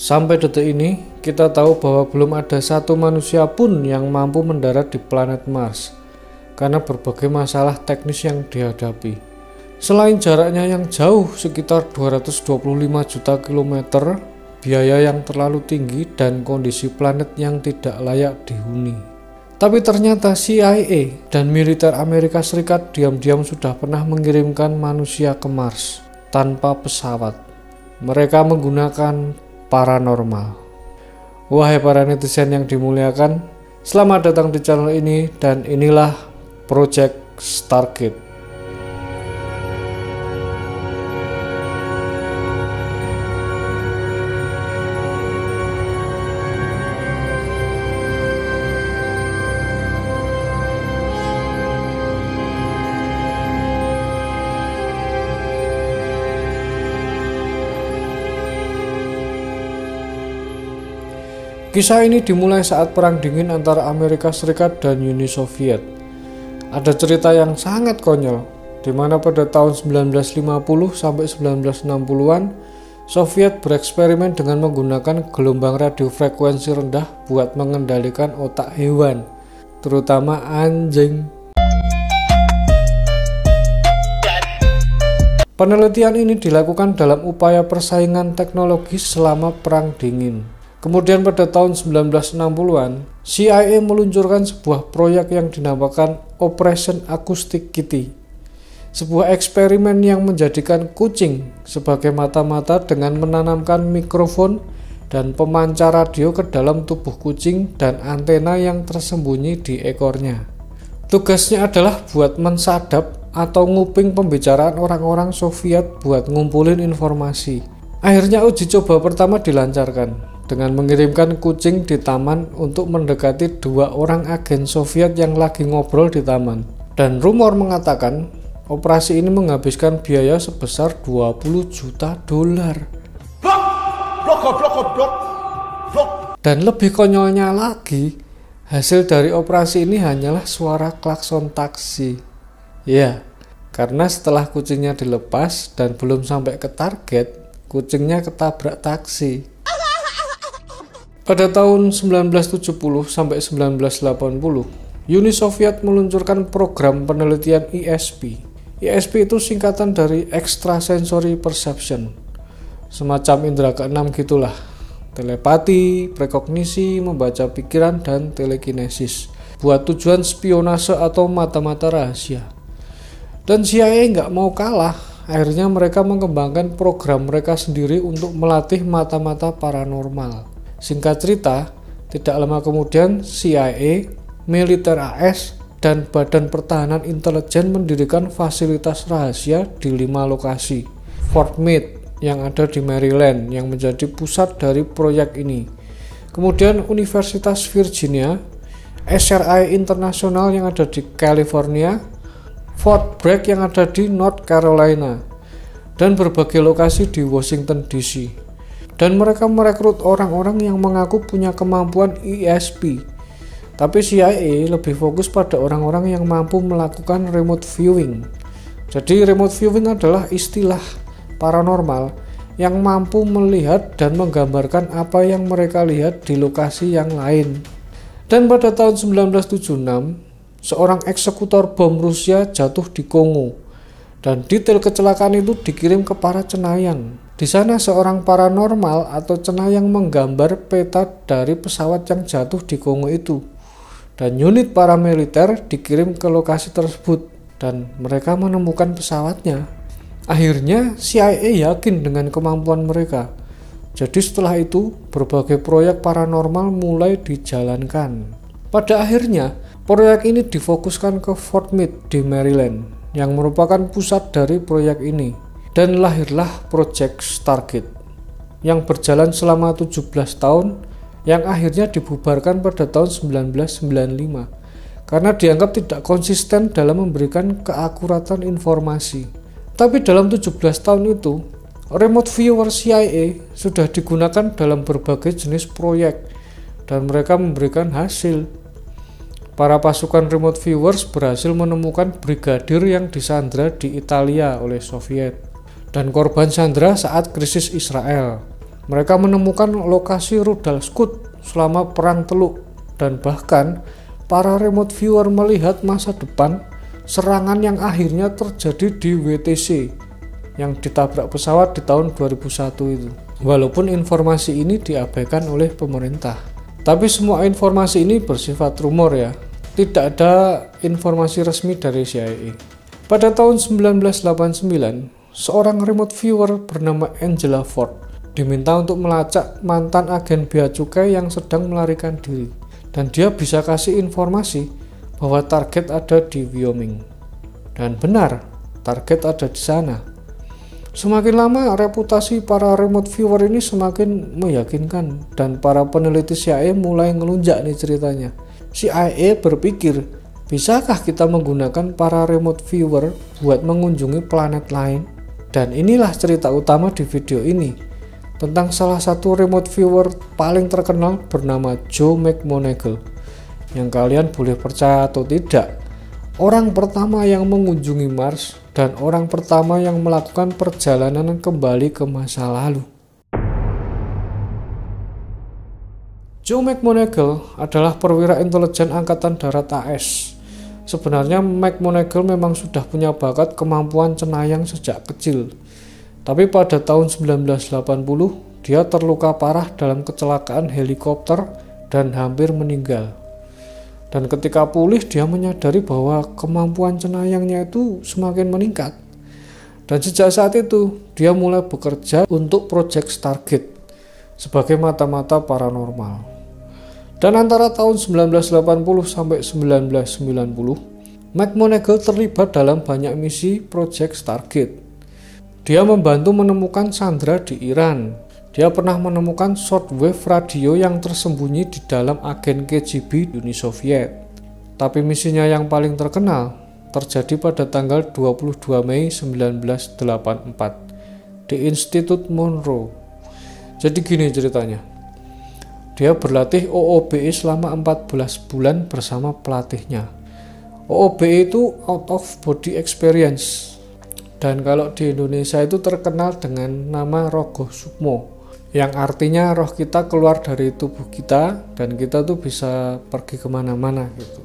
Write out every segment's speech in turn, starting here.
Sampai detik ini, kita tahu bahwa belum ada satu manusia pun yang mampu mendarat di planet Mars karena berbagai masalah teknis yang dihadapi. Selain jaraknya yang jauh sekitar 225 juta kilometer, biaya yang terlalu tinggi, dan kondisi planet yang tidak layak dihuni. Tapi ternyata CIA dan militer Amerika Serikat diam-diam sudah pernah mengirimkan manusia ke Mars tanpa pesawat. Mereka menggunakan paranormal. Wahai para netizen yang dimuliakan, selamat datang di channel ini, dan inilah Project Stargate. Kisah ini dimulai saat Perang Dingin antara Amerika Serikat dan Uni Soviet. Ada cerita yang sangat konyol, di mana pada tahun 1950 sampai 1960-an, Soviet bereksperimen dengan menggunakan gelombang radiofrekuensi rendah buat mengendalikan otak hewan, terutama anjing. Penelitian ini dilakukan dalam upaya persaingan teknologi selama Perang Dingin. Kemudian pada tahun 1960-an, CIA meluncurkan sebuah proyek yang dinamakan Operation Acoustic Kitty. Sebuah eksperimen yang menjadikan kucing sebagai mata-mata dengan menanamkan mikrofon dan pemancar radio ke dalam tubuh kucing dan antena yang tersembunyi di ekornya. Tugasnya adalah buat mensadap atau nguping pembicaraan orang-orang Soviet buat ngumpulin informasi. Akhirnya uji coba pertama dilancarkan dengan mengirimkan kucing di taman untuk mendekati dua orang agen Soviet yang lagi ngobrol di taman. Dan rumor mengatakan operasi ini menghabiskan biaya sebesar 20 juta dolar. Dan lebih konyolnya lagi, hasil dari operasi ini hanyalah suara klakson taksi. Ya, karena setelah kucingnya dilepas dan belum sampai ke target, kucingnya ketabrak taksi. Pada tahun 1970 sampai 1980, Uni Soviet meluncurkan program penelitian ESP. ESP itu singkatan dari Extrasensory Perception. Semacam indera keenam gitulah. Telepati, prekognisi, membaca pikiran, dan telekinesis. Buat tujuan spionase atau mata-mata rahasia. Dan CIA nggak mau kalah. Akhirnya mereka mengembangkan program mereka sendiri untuk melatih mata-mata paranormal. Singkat cerita, tidak lama kemudian CIA, militer AS, dan Badan Pertahanan Intelijen mendirikan fasilitas rahasia di 5 lokasi. Fort Meade yang ada di Maryland yang menjadi pusat dari proyek ini. Kemudian Universitas Virginia, SRI Internasional yang ada di California, Fort Bragg yang ada di North Carolina, dan berbagai lokasi di Washington DC. Dan mereka merekrut orang-orang yang mengaku punya kemampuan ESP. Tapi CIA lebih fokus pada orang-orang yang mampu melakukan remote viewing. Jadi remote viewing adalah istilah paranormal yang mampu melihat dan menggambarkan apa yang mereka lihat di lokasi yang lain. Dan pada tahun 1976, seorang eksekutor bom Rusia jatuh di Kongo. Dan detail kecelakaan itu dikirim ke para cenayang. Di sana seorang paranormal atau cenayang menggambar peta dari pesawat yang jatuh di Kongo itu. Dan unit paramiliter dikirim ke lokasi tersebut dan mereka menemukan pesawatnya. Akhirnya CIA yakin dengan kemampuan mereka. Jadi setelah itu berbagai proyek paranormal mulai dijalankan. Pada akhirnya proyek ini difokuskan ke Fort Meade di Maryland yang merupakan pusat dari proyek ini. Dan lahirlah Project Stargate yang berjalan selama 17 tahun yang akhirnya dibubarkan pada tahun 1995 karena dianggap tidak konsisten dalam memberikan keakuratan informasi. Tapi dalam 17 tahun itu, remote viewer CIA sudah digunakan dalam berbagai jenis proyek dan mereka memberikan hasil. Para pasukan remote viewers berhasil menemukan brigadir yang disandra di Italia oleh Soviet dan korban sandra saat krisis Israel. Mereka menemukan lokasi rudal Scud selama Perang Teluk, dan bahkan para remote viewer melihat masa depan serangan yang akhirnya terjadi di WTC yang ditabrak pesawat di tahun 2001 itu. Walaupun informasi ini diabaikan oleh pemerintah. Tapi semua informasi ini bersifat rumor ya. Tidak ada informasi resmi dari CIA. Pada tahun 1989, seorang remote viewer bernama Angela Ford diminta untuk melacak mantan agen bea cukai yang sedang melarikan diri. Dan dia bisa kasih informasi bahwa target ada di Wyoming. Dan benar, target ada di sana. Semakin lama reputasi para remote viewer ini semakin meyakinkan dan para peneliti CIA mulai ngelunjak nih ceritanya. CIA berpikir, bisakah kita menggunakan para remote viewer buat mengunjungi planet lain? Dan inilah cerita utama di video ini, tentang salah satu remote viewer paling terkenal bernama Joe McMoneagle, yang kalian boleh percaya atau tidak, orang pertama yang mengunjungi Mars dan orang pertama yang melakukan perjalanan kembali ke masa lalu. Joe McMoneagle adalah perwira intelijen Angkatan Darat AS. Sebenarnya McMoneagle memang sudah punya bakat kemampuan cenayang sejak kecil. Tapi pada tahun 1980, dia terluka parah dalam kecelakaan helikopter dan hampir meninggal. Dan ketika pulih, dia menyadari bahwa kemampuan cenayangnya itu semakin meningkat. Dan sejak saat itu, dia mulai bekerja untuk Project Stargate sebagai mata-mata paranormal. Dan antara tahun 1980 sampai 1990, McMoneagle terlibat dalam banyak misi Project Stargate. Dia membantu menemukan Chandra di Iran. Dia pernah menemukan shortwave radio yang tersembunyi di dalam agen KGB Uni Soviet. Tapi misinya yang paling terkenal terjadi pada tanggal 22 Mei 1984 di Institut Monroe. Jadi gini ceritanya. Dia berlatih OOBE selama 14 bulan bersama pelatihnya. OOBE itu out of body experience. Dan kalau di Indonesia itu terkenal dengan nama Rogo Sukmo, yang artinya roh kita keluar dari tubuh kita dan kita tuh bisa pergi kemana-mana gitu.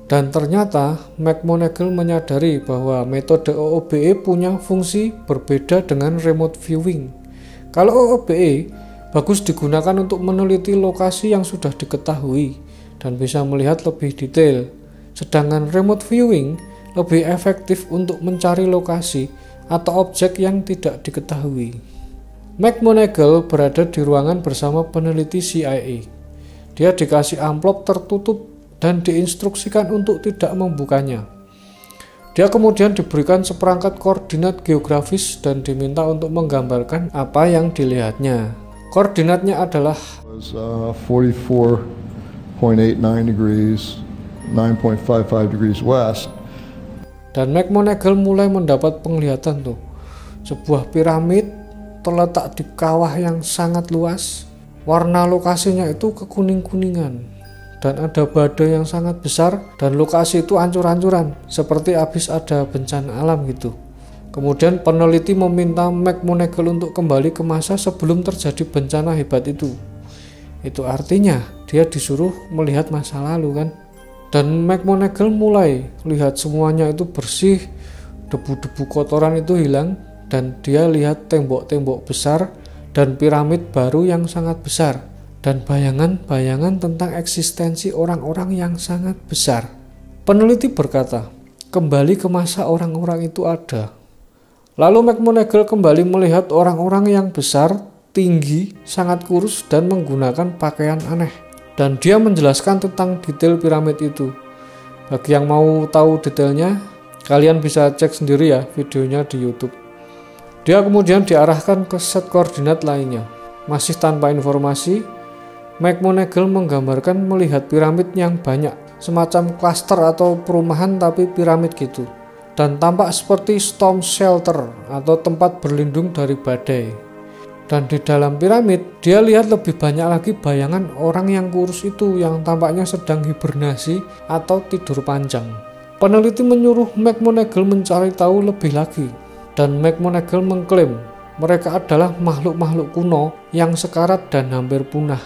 Dan ternyata McMoneagle menyadari bahwa metode OOBE punya fungsi berbeda dengan remote viewing. Kalau OOBE bagus digunakan untuk meneliti lokasi yang sudah diketahui dan bisa melihat lebih detail, sedangkan remote viewing lebih efektif untuk mencari lokasi atau objek yang tidak diketahui. McMoneagle berada di ruangan bersama peneliti CIA. Dia dikasih amplop tertutup dan diinstruksikan untuk tidak membukanya. Dia kemudian diberikan seperangkat koordinat geografis dan diminta untuk menggambarkan apa yang dilihatnya. Koordinatnya adalah 44.89 degrees, 9.55 degrees west. Dan McMoneagle mulai mendapat penglihatan tuh. Sebuah piramid terletak di kawah yang sangat luas. Warna lokasinya itu kekuning-kuningan. Dan ada badai yang sangat besar dan lokasi itu ancur-ancuran, seperti habis ada bencana alam gitu. Kemudian peneliti meminta McMoneagle untuk kembali ke masa sebelum terjadi bencana hebat itu. Itu artinya dia disuruh melihat masa lalu kan. Dan McMoneagle mulai lihat semuanya itu bersih, debu-debu kotoran itu hilang, dan dia lihat tembok-tembok besar dan piramid baru yang sangat besar, dan bayangan-bayangan tentang eksistensi orang-orang yang sangat besar. Peneliti berkata, kembali ke masa orang-orang itu ada. Lalu McMoneagle kembali melihat orang-orang yang besar, tinggi, sangat kurus, dan menggunakan pakaian aneh. Dan dia menjelaskan tentang detail piramid itu. Bagi yang mau tahu detailnya, kalian bisa cek sendiri ya videonya di YouTube. Dia kemudian diarahkan ke set koordinat lainnya. Masih tanpa informasi, McMoneagle menggambarkan melihat piramid yang banyak, semacam klaster atau perumahan tapi piramid gitu. Dan tampak seperti storm shelter atau tempat berlindung dari badai. Dan di dalam piramid, dia lihat lebih banyak lagi bayangan orang yang kurus itu yang tampaknya sedang hibernasi atau tidur panjang. Peneliti menyuruh McMoneagle mencari tahu lebih lagi. Dan McMoneagle mengklaim mereka adalah makhluk-makhluk kuno yang sekarat dan hampir punah.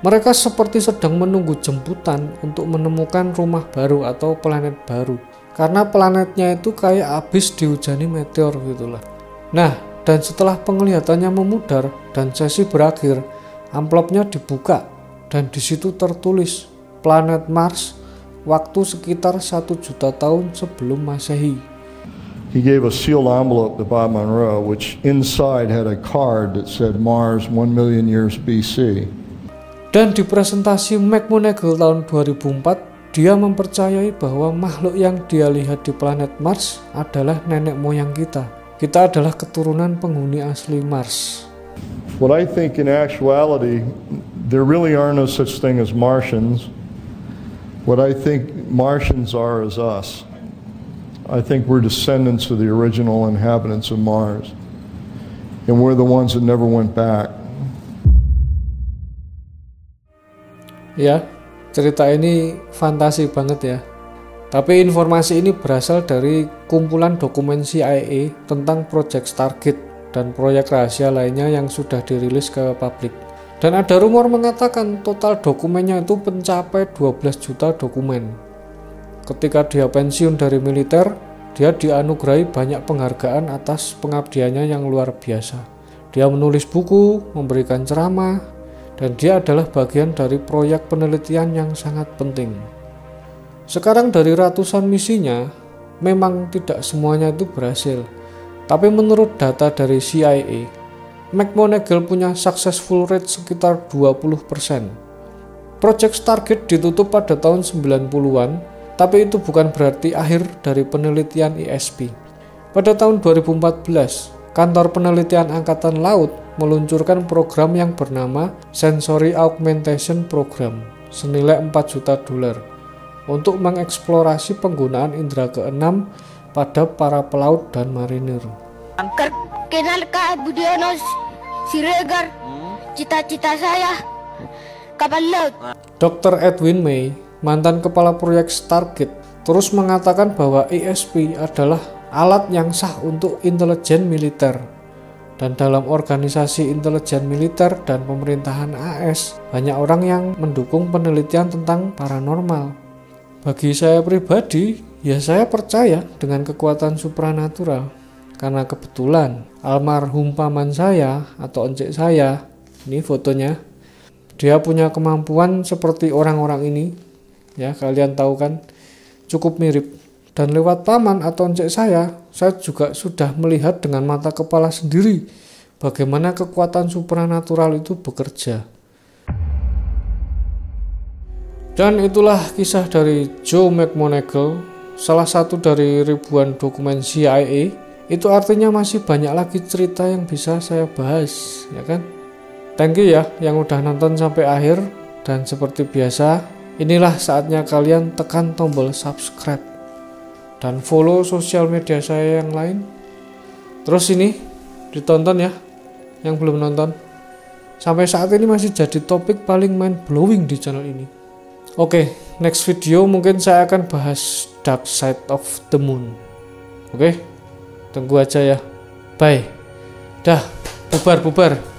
Mereka seperti sedang menunggu jemputan untuk menemukan rumah baru atau planet baru. Karena planetnya itu kayak habis dihujani meteor gitulah. Nah, dan setelah penglihatannya memudar dan sesi berakhir, amplopnya dibuka dan di situ tertulis planet Mars, waktu sekitar 1 juta tahun sebelum Masehi. He gave a sealed envelope to Bob Monroe, which inside had a card that said Mars 1 million years BC. Dan di presentasi McMoneagle tahun 2004, dia mempercayai bahwa makhluk yang dia lihat di planet Mars adalah nenek moyang kita. Kita adalah keturunan penghuni asli Mars. What I think in actuality, there really are no such thing as Martians. What I think Martians are is us. I think we're descendants of the original inhabitants of Mars. And we're the ones that never went back. Ya, cerita ini fantasi banget ya. Tapi informasi ini berasal dari kumpulan dokumen CIA tentang Project Stargate dan proyek rahasia lainnya yang sudah dirilis ke publik. Dan ada rumor mengatakan total dokumennya itu mencapai 12 juta dokumen. Ketika dia pensiun dari militer, dia dianugerahi banyak penghargaan atas pengabdiannya yang luar biasa. Dia menulis buku, memberikan ceramah, dan dia adalah bagian dari proyek penelitian yang sangat penting. Sekarang dari ratusan misinya, memang tidak semuanya itu berhasil. Tapi menurut data dari CIA, McMoneagle punya successful rate sekitar 20%. Project Stargate ditutup pada tahun 90-an, tapi itu bukan berarti akhir dari penelitian ISP. Pada tahun 2014, Kantor Penelitian Angkatan Laut meluncurkan program yang bernama Sensory Augmentation Program senilai $4 juta untuk mengeksplorasi penggunaan indera keenam pada para pelaut dan marinir. Kenal Kak Budiono Siregar, cita-cita saya kapal laut. Dr. Edwin May, mantan kepala proyek Stargate, terus mengatakan bahwa ISP adalah alat yang sah untuk intelijen militer. Dan dalam organisasi intelijen militer dan pemerintahan AS, banyak orang yang mendukung penelitian tentang paranormal. Bagi saya pribadi, ya saya percaya dengan kekuatan supranatural. Karena kebetulan almarhum paman saya atau encik saya, ini fotonya, dia punya kemampuan seperti orang-orang ini. Ya, kalian tahu kan, cukup mirip. Dan lewat paman atau encik saya juga sudah melihat dengan mata kepala sendiri bagaimana kekuatan supranatural itu bekerja. Dan itulah kisah dari Joe McMoneagle, salah satu dari ribuan dokumen CIA. Itu artinya masih banyak lagi cerita yang bisa saya bahas, ya kan? Thank you ya yang udah nonton sampai akhir. Dan seperti biasa, inilah saatnya kalian tekan tombol subscribe dan follow sosial media saya yang lain. Terus ini ditonton ya yang belum nonton. Sampai saat ini masih jadi topik paling mind blowing di channel ini. Oke, next video mungkin saya akan bahas Dark Side of the Moon. Oke, tunggu aja ya. Bye. Dah, bubar.